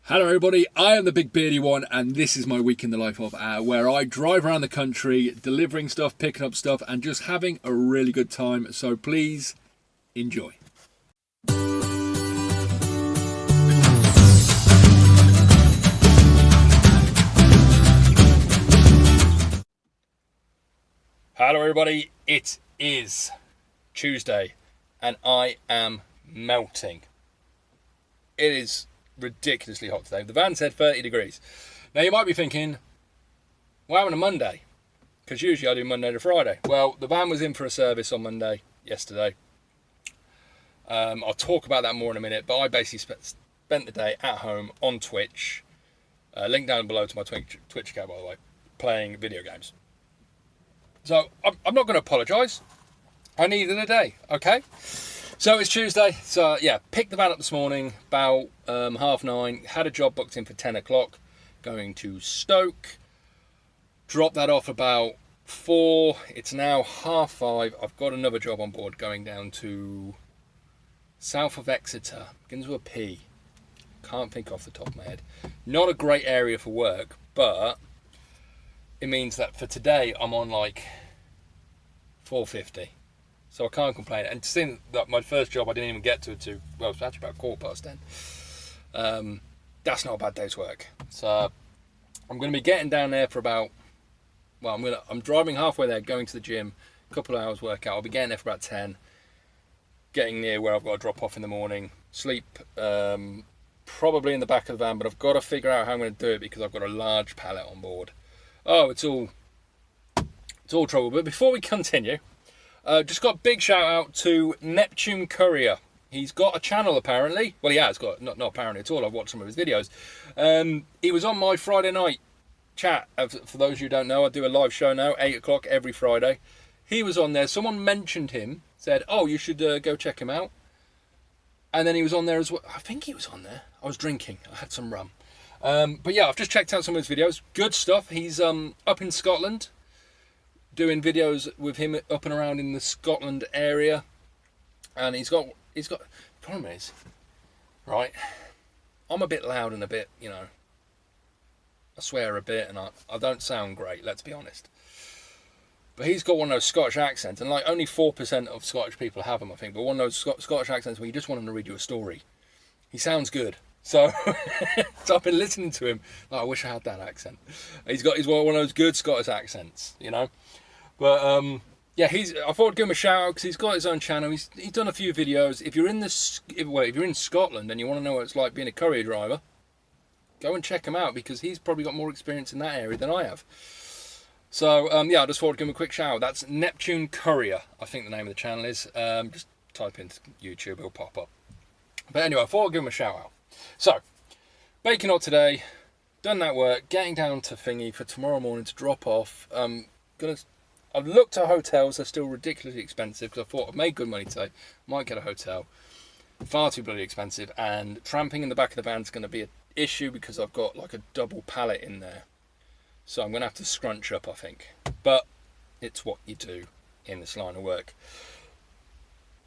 Hello everybody, I am the Big Beardy One and this is my week in the life of where I drive around the country delivering stuff, picking up stuff and just having a really good time. So please enjoy. Hello everybody, it is Tuesday and I am melting. It is ridiculously hot today. The van said 30 degrees. Now you might be thinking, what happened to Monday? Because usually I do Monday to Friday. Well, the van was in for a service on Monday, yesterday. I'll talk about that more in a minute, but I basically spent the day at home on Twitch, link down below to my Twitch account by the way, playing video games. So I'm not going to apologise. I needed a day, okay? So it's Tuesday, so yeah, picked the van up this morning about 9:30, had a job booked in for 10 o'clock, going to Stoke, dropped that off about 4, it's now 5:30, I've got another job on board going down to south of Exeter, begins with a P, can't think off the top of my head, not a great area for work, but it means that for today I'm on like 4:50. So I can't complain. And seeing that my first job I didn't even get to well, it's actually about 10:15. That's not a bad day's work. So I'm going to be getting down there for about, well, I'm driving halfway there, going to the gym, a couple of hours workout. I'll be getting there for about 10, getting near where I've got to drop off in the morning, sleep probably in the back of the van, but I've got to figure out how I'm going to do it because I've got a large pallet on board. Oh, it's all trouble. But before we continue, just got a big shout out to Neptune Courier. He's got a channel apparently. Well, he has got, not apparently at all. I've watched some of his videos. He was on my Friday night chat. For those who don't know, I do a live show now, 8 o'clock every Friday. He was on there. Someone mentioned him, said, oh, you should go check him out. And then he was on there as well. I think he was on there. I was drinking. I had some rum. But yeah, I've just checked out some of his videos. Good stuff. He's up in Scotland, doing videos with him up and around in the Scotland area, and he's got the problem is, right, I'm a bit loud and a bit, I swear a bit and I don't sound great, let's be honest, but he's got one of those Scottish accents, and like only 4% of Scottish people have them, I think, but one of those Scottish accents where you just want him to read you a story. He sounds good. So, so I've been listening to him. Like, I wish I had that accent. He's one of those good Scottish accents, But yeah, I thought I'd give him a shout out because he's got his own channel. He's done a few videos. If you're in Scotland and you want to know what it's like being a courier driver, go and check him out because he's probably got more experience in that area than I have. So yeah, I just thought I'd give him a quick shout out. That's Neptune Courier, I think the name of the channel is. Just type into YouTube, it'll pop up. But anyway, I thought I'd give him a shout out. So, baking hot today, done that work, getting down to Thingy for tomorrow morning to drop off. I've looked at hotels, they're still ridiculously expensive because I thought I've made good money today, might get a hotel. Far too bloody expensive, and tramping in the back of the van is going to be an issue because I've got like a double pallet in there. So I'm going to have to scrunch up, I think. But it's what you do in this line of work.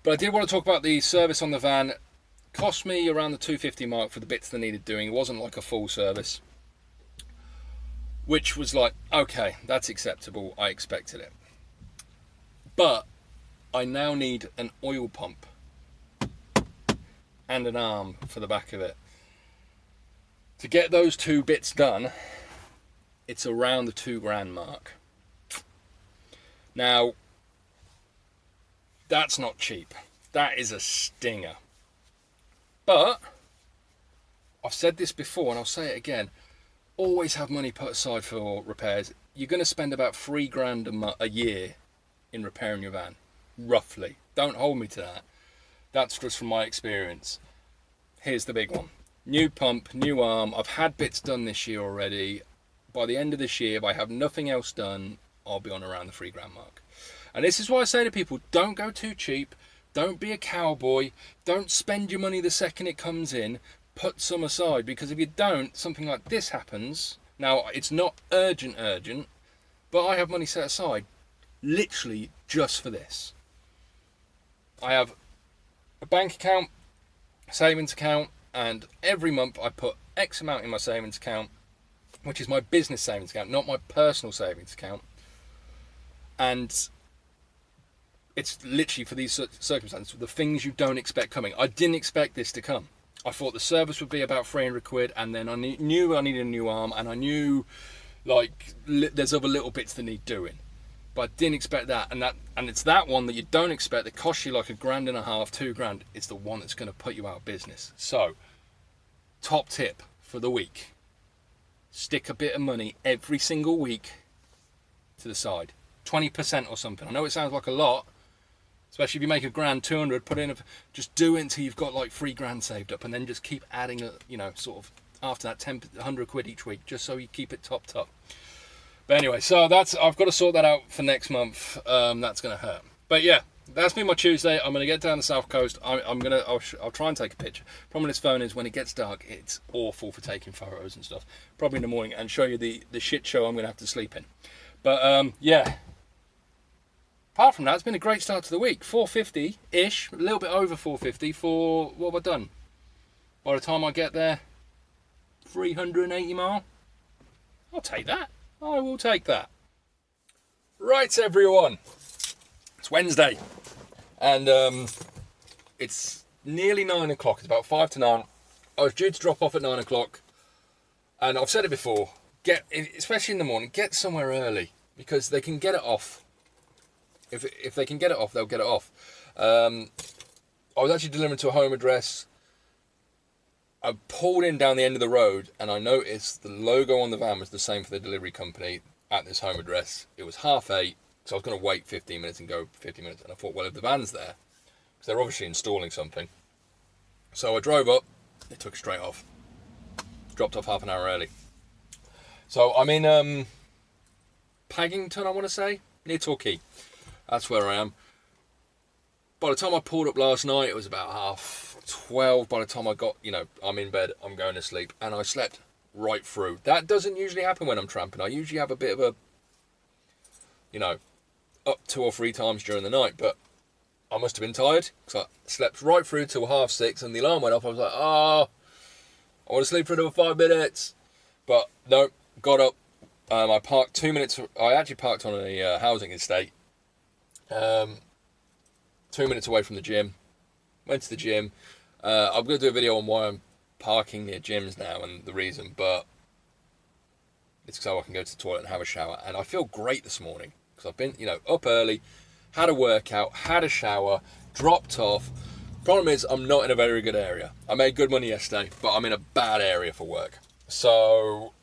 But I did want to talk about the service on the van. Cost me around the $250 mark for the bits that needed doing. It wasn't like a full service, which was like, okay, that's acceptable. I expected it. But I now need an oil pump and an arm for the back of it. To get those two bits done, it's around the $2,000 mark. Now, that's not cheap. That is a stinger. But I've said this before and I'll say it again. Always have money put aside for repairs. You're going to spend about $3,000 a year in repairing your van, roughly. Don't hold me to that. That's just from my experience. Here's the big one. New pump, new arm. I've had bits done this year already. By the end of this year, if I have nothing else done, I'll be on around the $3,000 mark. And this is why I say to people, don't go too cheap. Don't be a cowboy. Don't spend your money the second it comes in. Put some aside, because if you don't, something like this happens. Now, it's not urgent, but I have money set aside literally just for this. I have a bank account, savings account, and every month I put X amount in my savings account, which is my business savings account, not my personal savings account. And it's literally for these circumstances, the things you don't expect coming. I didn't expect this to come. I thought the service would be about 300 quid, and then I knew I needed a new arm, and I knew like there's other little bits that need doing. But I didn't expect that, and it's that one that you don't expect that costs you like $1.5 grand, $2 grand. It's the one that's going to put you out of business. So, top tip for the week: stick a bit of money every single week to the side, 20% or something. I know it sounds like a lot, especially if you make $100 grand, 200. Put in just do it until you've got like $3 grand saved up, and then just keep adding, sort of after that 100 quid each week, just so you keep it topped up. But anyway, so I've got to sort that out for next month. That's going to hurt. But yeah, that's been my Tuesday. I'm going to get down the south coast. I'll try and take a picture. Problem with this phone is when it gets dark, it's awful for taking photos and stuff. Probably in the morning, and show you the shit show I'm going to have to sleep in. But yeah. Apart from that, it's been a great start to the week. 450-ish, a little bit over 450 for what have I done? By the time I get there, 380 mile. I'll take that. I will take that. Right, everyone. It's Wednesday. And it's nearly 9 o'clock. It's about 5 to 9. I was due to drop off at 9 o'clock. And I've said it before. Especially in the morning, get somewhere early. Because they can get it off. If they can get it off, they'll get it off. I was actually delivering to a home address. I pulled in down the end of the road, and I noticed the logo on the van was the same for the delivery company at this home address. It was 8:30, so I was going to wait 15 minutes and go 15 minutes. And I thought, well, if the van's there, because they're obviously installing something. So I drove up. They took it straight off. Dropped off half an hour early. So I'm in Paddington, I want to say, near Torquay. That's where I am. By the time I pulled up last night, it was about 12:30. By the time I got, I'm in bed, I'm going to sleep. And I slept right through. That doesn't usually happen when I'm tramping. I usually have a bit of a, up 2 or 3 times during the night. But I must have been tired, because I slept right through till 6:30. And the alarm went off. I was like, I want to sleep for another 5 minutes. But no, got up. I parked 2 minutes. I actually parked on a housing estate. 2 minutes away from the gym. Went to the gym. I'm going to do a video on why I'm parking near gyms now and the reason, but it's so I can go to the toilet and have a shower. And I feel great this morning because I've been, up early, had a workout, had a shower, dropped off. Problem is, I'm not in a very good area. I made good money yesterday, but I'm in a bad area for work. So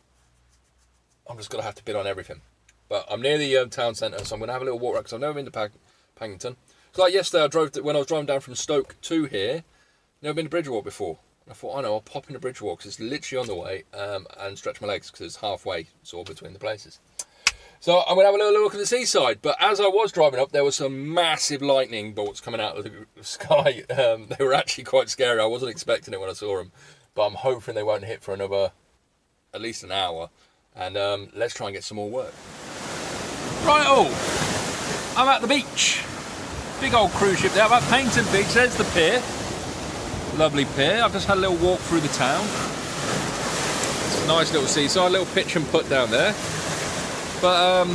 I'm just going to have to bid on everything. But I'm near the town centre, so I'm going to have a little walk around because I've never been to Paddington. So like yesterday, when I was driving down from Stoke to here, never been to Bridgewalk before. And I thought, I'll pop into Bridgewalk because it's literally on the way, and stretch my legs because it's halfway sort of between the places. So I'm going to have a little look at the seaside. But as I was driving up, there was some massive lightning bolts coming out of the sky. They were actually quite scary. I wasn't expecting it when I saw them. But I'm hoping they won't hit for at least an hour. And let's try and get some more work. Right, I'm at the beach. Big old cruise ship there. I'm at Paddington Beach. There's the pier. Lovely pier. I've just had a little walk through the town. It's a nice little seaside, a little pitch and putt down there. But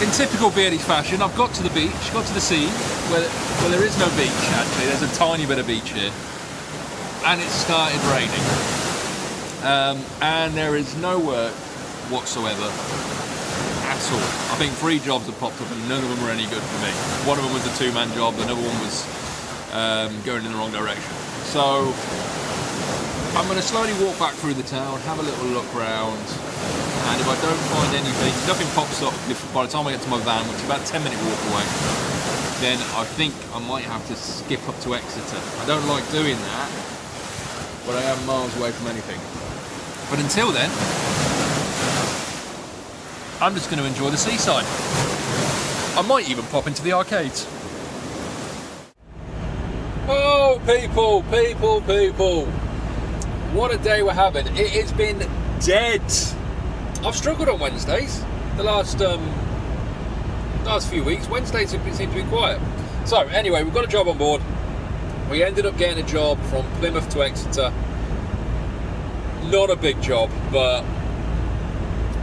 in typical Beardy fashion, I've got to the beach, got to the sea, where there is no beach actually. There's a tiny bit of beach here. And it started raining. And there is no work whatsoever at all. I think 3 jobs have popped up and none of them were any good for me. One of them was a 2-man job, another one was going in the wrong direction. So I'm going to slowly walk back through the town, have a little look round, and if I don't find anything, nothing pops up by the time I get to my van, which is about a 10-minute walk away, then I think I might have to skip up to Exeter. I don't like doing that, but I am miles away from anything. But until then, I'm just going to enjoy the seaside. I might even pop into the arcades. Oh, people. What a day we're having. It has been dead. I've struggled on Wednesdays. The last few weeks, Wednesdays seem to be quiet. So, anyway, we've got a job on board. We ended up getting a job from Plymouth to Exeter. Not a big job, but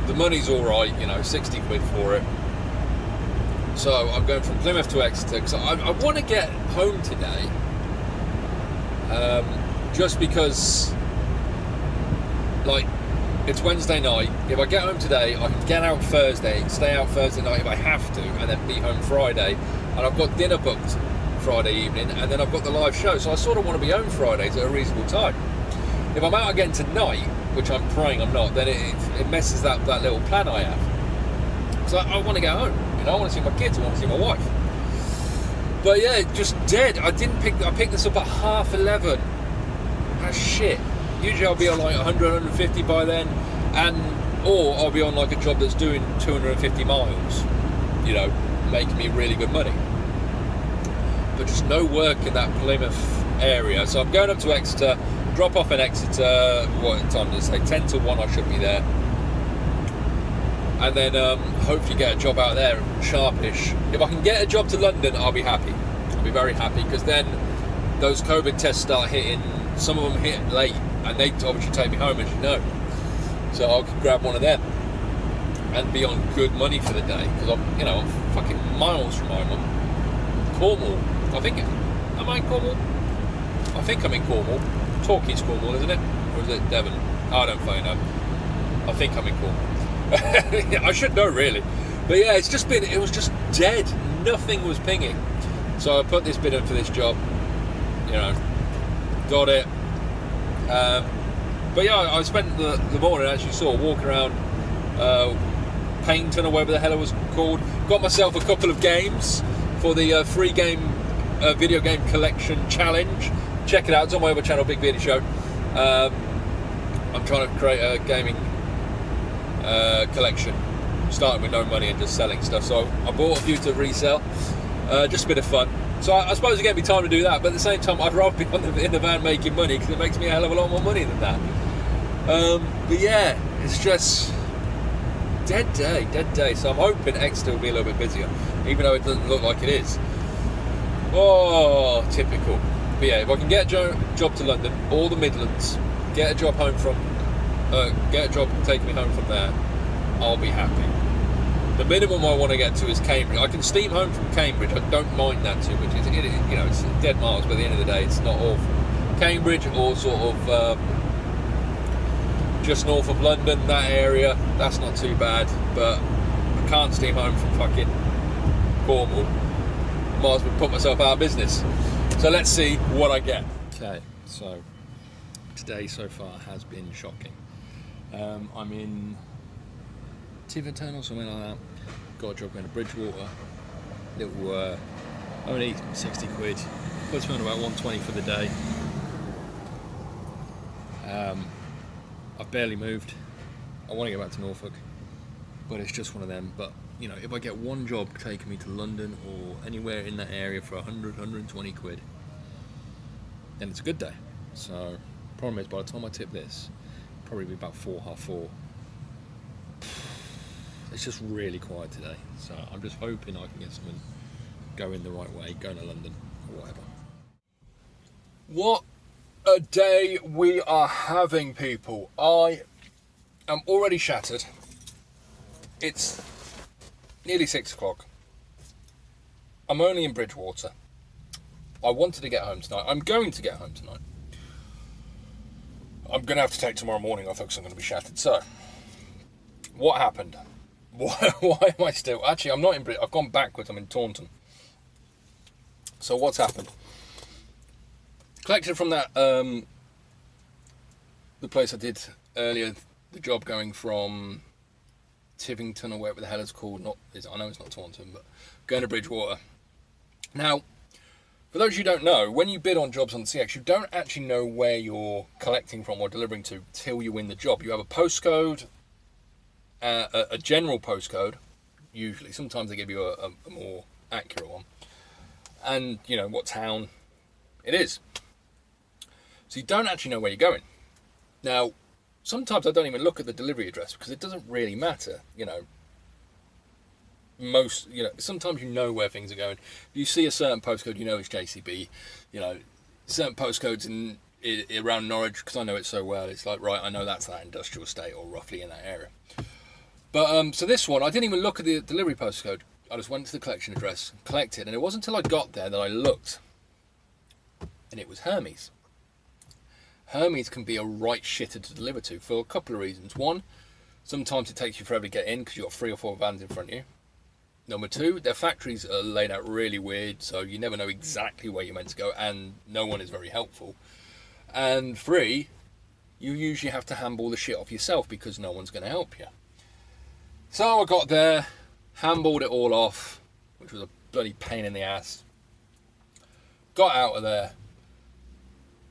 the money's alright, 60 quid for it. So I'm going from Plymouth to Exeter because I want to get home today. Just because, it's Wednesday night. If I get home today, I can get out Thursday, stay out Thursday night if I have to, and then be home Friday. And I've got dinner booked Friday evening, and then I've got the live show. So I sort of want to be home Fridays at a reasonable time. If I'm out again tonight, which I'm praying I'm not, then it messes that little plan I have. So I want to get home. I want to see my kids. I want to see my wife. But yeah, just dead. I picked this up at 11:30. That's shit. Usually I'll be on 100, 150 by then, or I'll be on a job that's doing 250 miles, making me really good money. But just no work in that Plymouth area. So I'm going up to Exeter, drop off in Exeter, what time does it say? 10 to 1 I should be there. And then hopefully get a job out there, sharpish. If I can get a job to London, I'll be happy. I'll be very happy, because then those COVID tests start hitting. Some of them hit late, and they obviously take me home, as you know. So I'll grab one of them and be on good money for the day, because I'm fucking miles from home. I'm Cornwall. Am I in Cornwall? I think I'm in Cornwall. Torquay's Cornwall, isn't it? Or is it Devon? I don't fucking know. I think I'm in Cornwall. I should know, really. But yeah, it was just dead. Nothing was pinging. So I put this bid in for this job. Got it. But yeah, I spent the morning, as you saw, walking around Paynton, or whatever the hell it was called. Got myself a couple of games for the free game video game collection challenge. Check it out. It's on my other channel, Big Beardy Show. I'm trying to create a gaming collection, starting with no money and just selling stuff. So I bought a few to resell. Just a bit of fun. So I suppose it gave me time to do that, but at the same time I'd rather be in the van making money, because it makes me a hell of a lot more money than that. But yeah, it's just dead day. So I'm hoping Exeter will be a little bit busier, even though it doesn't look like it is. Oh, typical. But yeah, if I can get a job to London or the Midlands, get a job taking me home from there, I'll be happy. The minimum I want to get to is Cambridge. I can steam home from Cambridge. I don't mind that too much. It's dead miles, but at the end of the day, it's not awful. Cambridge, or sort of just north of London, that area, that's not too bad. But I can't steam home from fucking Cornwall. Might as well put myself out of business. So let's see what I get. Okay, so today so far has been shocking. I'm in Tiverton or something like that. Got a job going to Bridgewater. Little, only 60 quid. Puts me on about 120 for the day. I've barely moved. I want to get back to Norfolk, but it's just one of them. But if I get one job taking me to London or anywhere in that area for 100, 120 quid, then it's a good day. So problem is, by the time I tip this, probably be about 4, half 4. It's just really quiet today, so I'm just hoping I can get something going the right way, going to London or whatever. What a day we are having, people. I am already shattered. It's nearly 6 o'clock. I'm only in Bridgewater. I wanted to get home tonight. I'm going to get home tonight. I'm going to have to take tomorrow morning off because I'm going to be shattered. So, what happened? Why am I still... Actually, I'm not in I've gone backwards. I'm in Taunton. So what's happened? Collected from that... the place I did earlier, the job going from Tivington or whatever the hell it's called. I know it's not Taunton, but going to Bridgewater. Now, for those who don't know, when you bid on jobs on the CX, you don't actually know where you're collecting from or delivering to till you win the job. You have a postcode... a general postcode, usually. Sometimes they give you a more accurate one. And, what town it is. So you don't actually know where you're going. Now, sometimes I don't even look at the delivery address because it doesn't really matter, sometimes you know where things are going. If you see a certain postcode, it's JCB, certain postcodes around Norwich, because I know it so well. It's like, right, I know that's that industrial estate or roughly in that area. But so this one, I didn't even look at the delivery postcode. I just went to the collection address, collected, and it wasn't until I got there that I looked, and it was Hermes. Hermes can be a right shitter to deliver to for a couple of reasons. One, sometimes it takes you forever to get in because you've got 3 or 4 vans in front of you. Number 2, their factories are laid out really weird, so you never know exactly where you're meant to go, and no one is very helpful. And 3, you usually have to handball the shit off yourself because no one's going to help you. So I got there, handballed it all off, which was a bloody pain in the ass. Got out of there,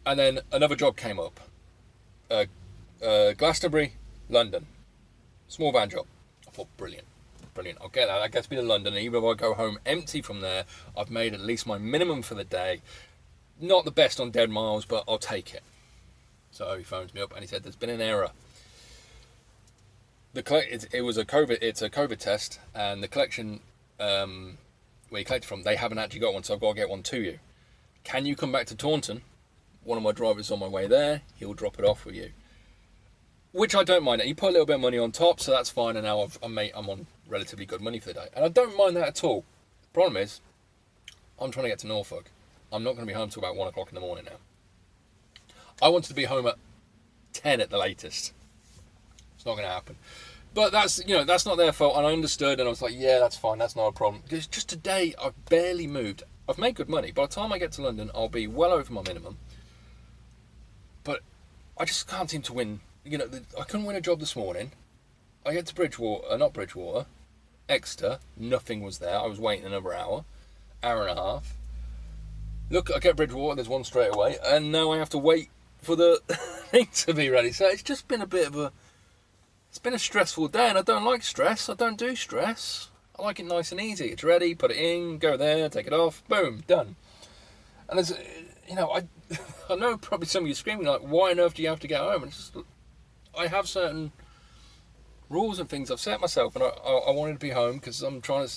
and then another job came up. Glastonbury, London. Small van job. I thought, brilliant. I'll get that. That gets me to London, and even if I go home empty from there, I've made at least my minimum for the day. Not the best on dead miles, but I'll take it. So he phones me up and he said, there's been an error. It's a COVID test, and the collection where you collected from, they haven't actually got one, so I've got to get one to you. Can you come back to Taunton? One of my drivers is on my way there. He'll drop it off with you. Which I don't mind. You put a little bit of money on top, so that's fine, and now I'm on relatively good money for the day. And I don't mind that at all. Problem is, I'm trying to get to Norfolk. I'm not going to be home till about 1 o'clock in the morning now. I wanted to be home at 10 at the latest. It's not going to happen. But that's not their fault, and I understood, and I was like, yeah, that's fine, that's not a problem. Because just today, I've barely moved. I've made good money. By the time I get to London, I'll be well over my minimum. But I just can't seem to win. I couldn't win a job this morning. I get to Exeter, nothing was there. I was waiting another hour and a half. Look, I get Bridgewater, there's one straight away, and now I have to wait for the thing to be ready. So it's just been it's been a stressful day, and I don't like stress. I don't do stress. I like it nice and easy. It's ready, put it in, go there, take it off, boom, done. And there's, I know probably some of you screaming like, why on earth do you have to get home? And it's just, I have certain rules and things I've set myself, and I wanted to be home because I'm trying to,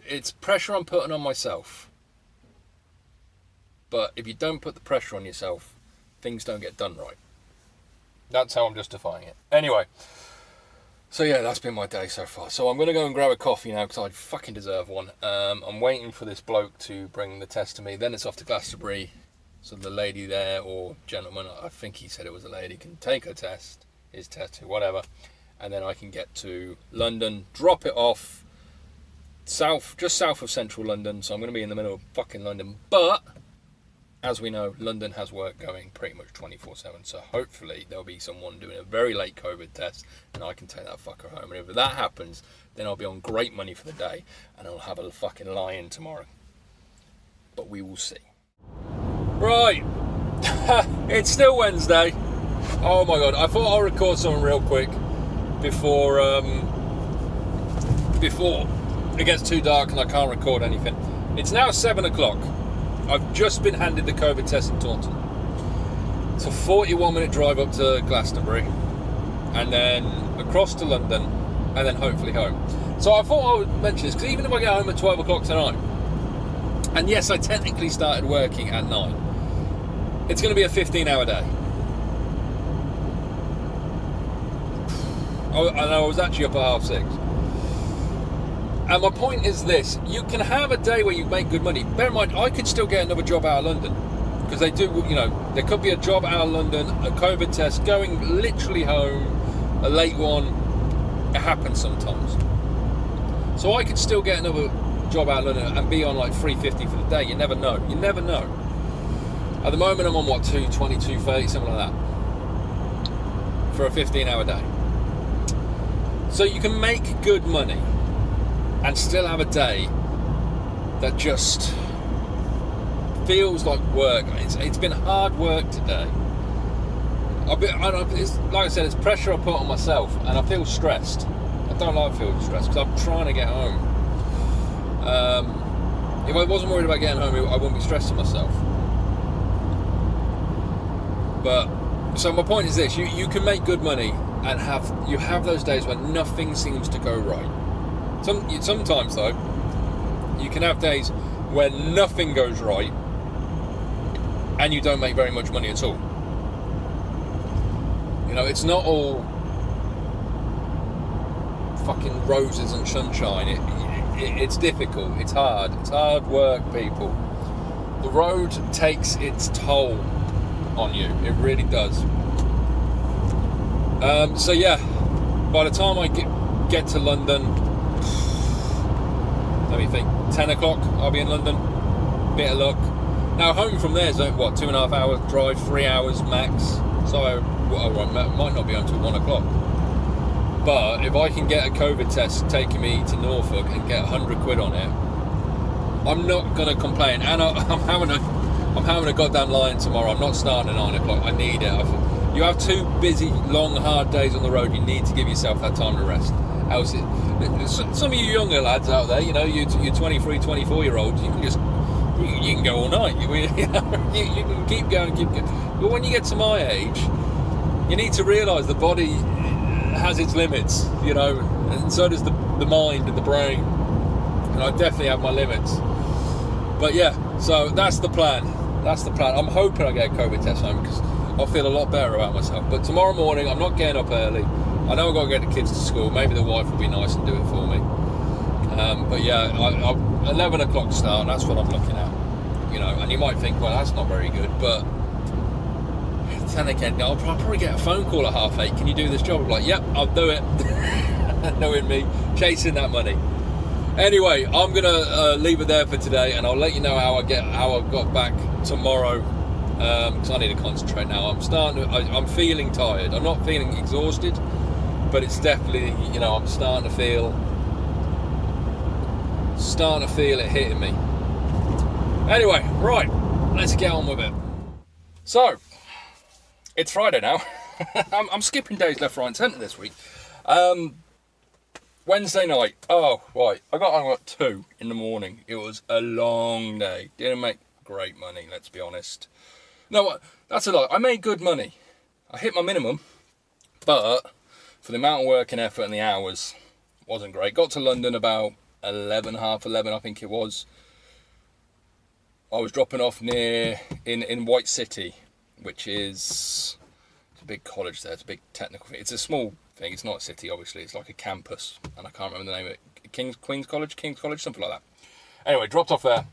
it's pressure I'm putting on myself. But if you don't put the pressure on yourself, things don't get done right. That's how I'm justifying it. Anyway, so yeah, that's been my day so far. So I'm going to go and grab a coffee now because I fucking deserve one. I'm waiting for this bloke to bring the test to me. Then it's off to Glastonbury. So the lady there, or gentleman, I think he said it was a lady, can take his test, whatever. And then I can get to London, drop it off just south of central London. So I'm going to be in the middle of fucking London. But as we know, London has work going pretty much 24/7. So hopefully there'll be someone doing a very late COVID test and I can take that fucker home. And if that happens, then I'll be on great money for the day and I'll have a fucking lie-in tomorrow. But we will see. Right. It's still Wednesday. Oh my God. I thought I'll record something real quick before it gets too dark and I can't record anything. It's now 7 o'clock. I've just been handed the COVID test in Taunton. It's a 41-minute drive up to Glastonbury and then across to London and then hopefully home. So I thought I would mention this because even if I get home at 12 o'clock tonight, and yes, I technically started working at 9, it's going to be a 15-hour day. And I was actually up at 6:30. And my point is this: you can have a day where you make good money. Bear in mind, I could still get another job out of London because they do. There could be a job out of London, a COVID test, going literally home, a late one. It happens sometimes. So I could still get another job out of London and be on like 350 for the day. You never know. At the moment, I'm on 220, 230, something like that, for a 15-hour day. So you can make good money and still have a day that just feels like work. It's been hard work today. Like I said, it's pressure I put on myself, and I feel stressed. I don't like feeling stressed because I'm trying to get home. If I wasn't worried about getting home, I wouldn't be stressing myself. But so my point is this: you can make good money and have those days when nothing seems to go right. Sometimes though, you can have days where nothing goes right and you don't make very much money at all. You know, it's not all fucking roses and sunshine. It's difficult. It's hard. It's hard work, people. The road takes its toll on you. It really does. So yeah, by the time I get to London, let me think, 10 o'clock I'll be in London. Bit of luck. Now home from there is what, 2.5 hours drive, 3 hours max. So I might not be home till 1 o'clock. But if I can get a COVID test taking me to Norfolk and get 100 quid on it, I'm not gonna complain. And I'm having a goddamn line tomorrow. I'm not starting at 9 o'clock. I need it. You have 2 busy, long, hard days on the road. You need to give yourself that time to rest. Else, some of you younger lads out there, you know, you 23, 24-year-olds, you can go all night. You can keep going. But when you get to my age, you need to realise the body has its limits, you know, and so does the mind and the brain. And I definitely have my limits. But yeah, so that's the plan. I'm hoping I get a COVID test home because I'll feel a lot better about myself. But tomorrow morning, I'm not getting up early. I know I've got to get the kids to school. Maybe the wife will be nice and do it for me. But yeah, 11 o'clock start, that's what I'm looking at. You know, and you might think, well, that's not very good. But then again, I'll probably get a phone call at 8:30. Can you do this job? I'm like, yep, I'll do it. Knowing me, chasing that money. Anyway, I'm gonna leave it there for today, and I'll let you know how I got back tomorrow, because I need to concentrate now. I'm feeling tired. I'm not feeling exhausted, but it's definitely, you know, I'm starting to feel it hitting me. Anyway, right, let's get on with it. So, it's Friday now. I'm skipping days left, right, and centre this week. Wednesday night. Oh, right. I got home at 2 in the morning. It was a long day. Didn't make great money, let's be honest. No, that's a lie. I made good money. I hit my minimum, but for the amount of work and effort and the hours, it wasn't great. Got to London about 11, half 11, I think it was. I was dropping off near in White City, which is a big college there. It's a big technical thing. It's a small thing. It's not a city, obviously. It's like a campus, and I can't remember the name of it. King's College, something like that. Anyway, dropped off there,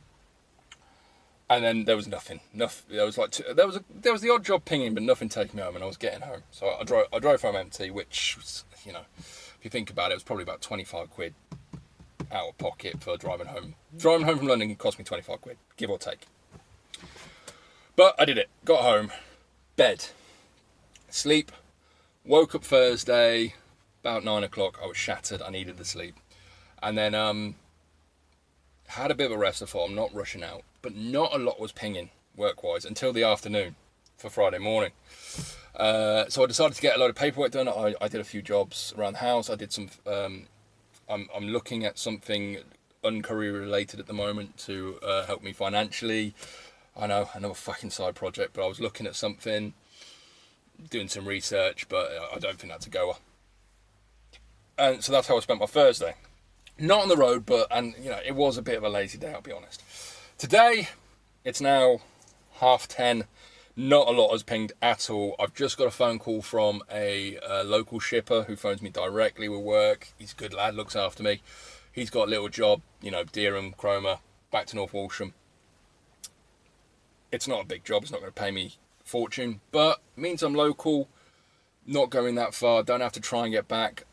and then there was nothing. There was like there was the odd job pinging, but nothing taking me home, and I was getting home. So I drove home empty, which was, you know, if you think about it, it was probably about 25 quid out of pocket for driving home. Driving home from London cost me 25 quid, give or take. But I did it. Got home, bed, sleep. Woke up Thursday, about 9 o'clock. I was shattered. I needed the sleep. And then had a bit of a rest. I thought, I'm not rushing out. But not a lot was pinging, work-wise, until the afternoon for Friday morning. So I decided to get a load of paperwork done. I did a few jobs around the house. I did some... I'm looking at something un-career related at the moment to help me financially. I know, another fucking side project, but I was looking at something... doing some research, but I don't think that's a goer. And so that's how I spent my Thursday. Not on the road, and you know, it was a bit of a lazy day, I'll be honest. Today, it's now 10:30. Not a lot has pinged at all. I've just got a phone call from a local shipper who phones me directly with work. He's a good lad, looks after me. He's got a little job, you know, Dereham, Cromer, back to North Walsham. It's not a big job, it's not going to pay me fortune, but it means I'm local, not going that far, don't have to try and get back.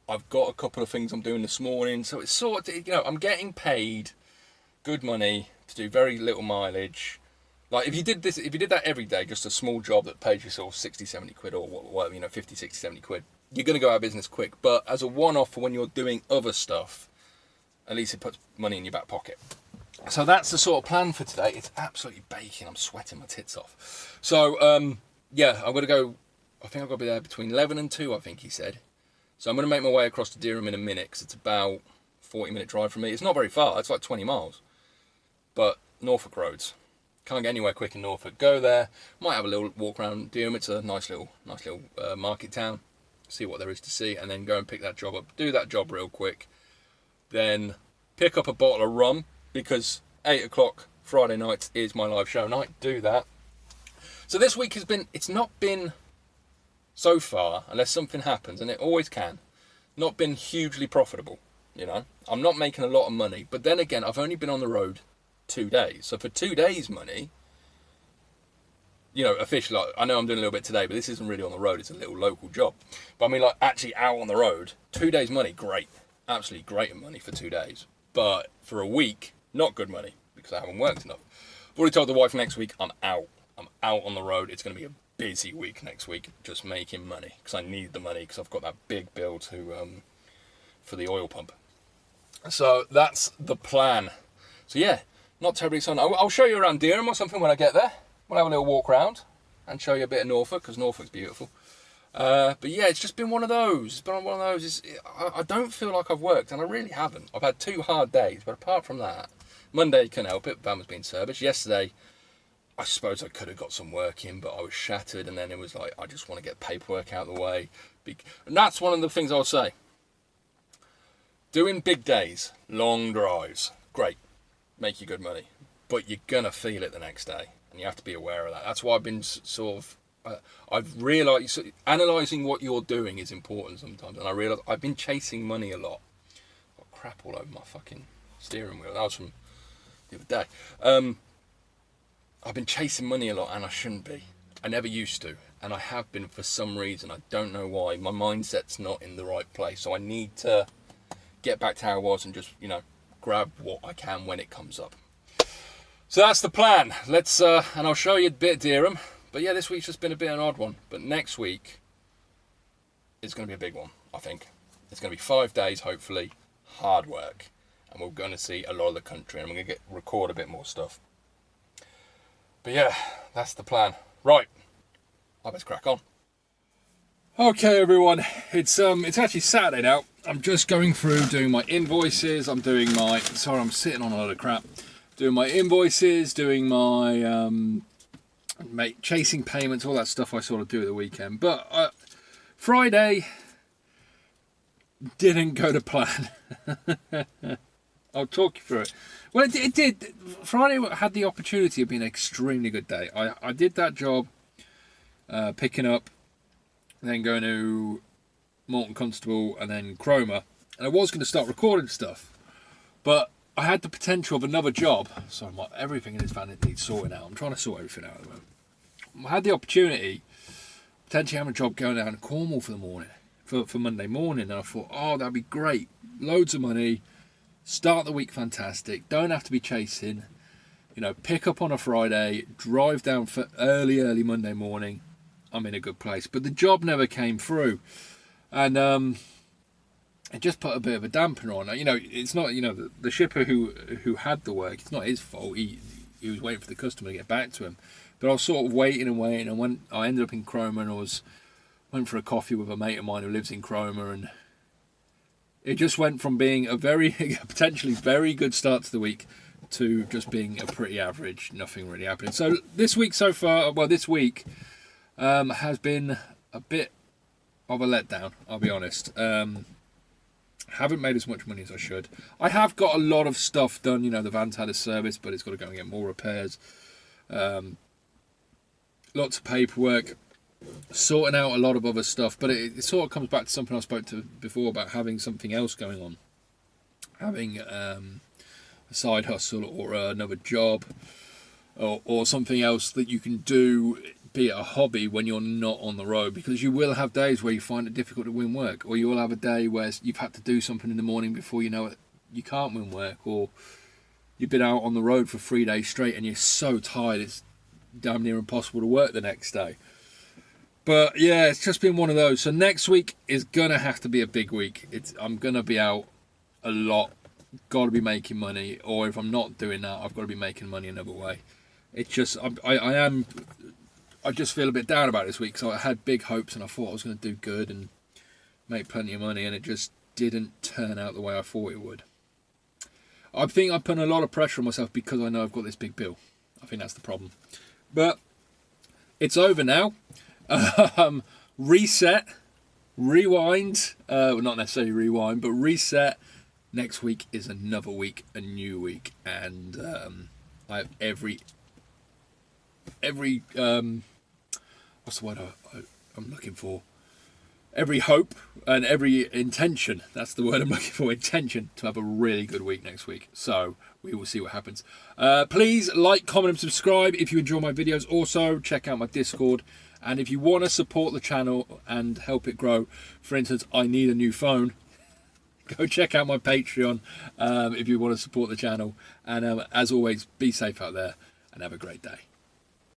I've got a couple of things I'm doing this morning, so it's sort of, you know, I'm getting paid good money to do very little mileage. Like if you did that every day, just a small job that paid you sort of 60, 70 quid or whatever, you know, 50, 60, 70 quid, you're going to go out of business quick. But as a one-off for when you're doing other stuff, at least it puts money in your back pocket. So that's the sort of plan for today. It's absolutely baking. I'm sweating my tits off. So, yeah, I'm going to go, I think I've got to be there between 11 and 2, I think he said. So I'm going to make my way across to Dereham in a minute, because it's about a 40-minute drive from me. It's not very far. It's like 20 miles. But Norfolk roads. Can't get anywhere quick in Norfolk. Go there. Might have a little walk around Dereham. It's a nice little market town. See what there is to see. And then go and pick that job up. Do that job real quick. Then pick up a bottle of rum. Because 8 o'clock Friday night is my live show night. Do that. So this week it's not been, so far, unless something happens, and it always can, not been hugely profitable. You know, I'm not making a lot of money, but then again, I've only been on the road 2 days. So for 2 days' money, you know, officially, like, I know I'm doing a little bit today, but this isn't really on the road. It's a little local job. But I mean, like, actually out on the road, 2 days' money, great. Absolutely great money for 2 days. But for a week, not good money, because I haven't worked enough. I've already told the wife next week I'm out. I'm out on the road. It's going to be a busy week next week, just making money, because I need the money, because I've got that big bill for the oil pump. So that's the plan. So yeah, not terribly exciting. I'll show you around Dereham or something when I get there. We'll have a little walk around and show you a bit of Norfolk, because Norfolk's beautiful. But yeah, it's just been one of those. It's been one of those. I don't feel like I've worked, and I really haven't. I've had 2 hard days, but apart from that, Monday couldn't help it. Van was being serviced. Yesterday, I suppose I could have got some work in, but I was shattered, and then it was like, I just want to get paperwork out of the way. And that's one of the things I'll say. Doing big days, long drives, great, make you good money, but you're going to feel it the next day, and you have to be aware of that. That's why I've been I've realised, analysing what you're doing is important sometimes, and I realise I've been chasing money a lot. I've got crap all over my fucking steering wheel. That was from the other day. I've been chasing money a lot, and I shouldn't be. I never used to, and I have been for some reason. I don't know why. My mindset's not in the right place, so I need to get back to how I was and just, you know, grab what I can when it comes up. So that's the plan. Let's and I'll show you a bit of Dereham. But yeah, this week's just been a bit of an odd one. But next week is going to be a big one, I think. It's going to be 5 days, hopefully, hard work, and we're going to see a lot of the country, and I'm going to record a bit more stuff. But yeah, that's the plan. Right, I best crack on. Okay, everyone, it's actually Saturday now. I'm just going through doing my invoices. I'm sitting on a lot of crap. Doing my invoices, doing my chasing payments, all that stuff I sort of do at the weekend. But Friday didn't go to plan. I'll talk you through it. Well, it did. Friday had the opportunity of being an extremely good day. I did that job, picking up, then going to Morton Constable and then Cromer. And I was going to start recording stuff, but I had the potential of another job. So everything in this van needs sorting out. I'm trying to sort everything out at the moment. I had the opportunity, potentially having a job going down to Cornwall for the morning, for Monday morning. And I thought, oh, that'd be great. Loads of money. Start the week fantastic. Don't have to be chasing. You know, pick up on a Friday, drive down for early Monday morning. I'm in a good place. But the job never came through. And it just put a bit of a dampener on it. You know, it's not, you know, the shipper who had the work, it's not his fault. He was waiting for the customer to get back to him. But I was sort of waiting, and when I ended up in Cromer, and went for a coffee with a mate of mine who lives in Cromer, and it just went from being a potentially very good start to the week to just being a pretty average, nothing really happening. So this week so far, this week has been a bit of a letdown, I'll be honest. Haven't made as much money as I should. I have got a lot of stuff done. You know, the van's had a service, but it's got to go and get more repairs. Lots of paperwork, sorting out a lot of other stuff. But it sort of comes back to something I spoke to before about having something else going on. Having a side hustle or another job or something else that you can do, be it a hobby, when you're not on the road, because you will have days where you find it difficult to win work, or you will have a day where you've had to do something in the morning before you know it, you can't win work, or you've been out on the road for 3 days straight and you're so tired it's damn near impossible to work the next day. But yeah, it's just been one of those. So next week is gonna have to be a big week. I'm gonna be out a lot, got to be making money, or if I'm not doing that, I've got to be making money another way. It's just I just feel a bit down about this week. So I had big hopes and I thought I was going to do good and make plenty of money, and it just didn't turn out the way I thought it would. I think I put a lot of pressure on myself because I know I've got this big bill. I think that's the problem. But it's over now. Reset, rewind, well, not necessarily rewind, but reset, Next week is another week, a new week, and I have every what's the word I'm looking for? Every hope and every intention, that's the word I'm looking for, intention, to have a really good week next week. So we will see what happens. Please like, comment and subscribe if you enjoy my videos. Also, check out my Discord. And if you want to support the channel and help it grow, for instance, I need a new phone, go check out my Patreon if you want to support the channel. And as always, be safe out there and have a great day.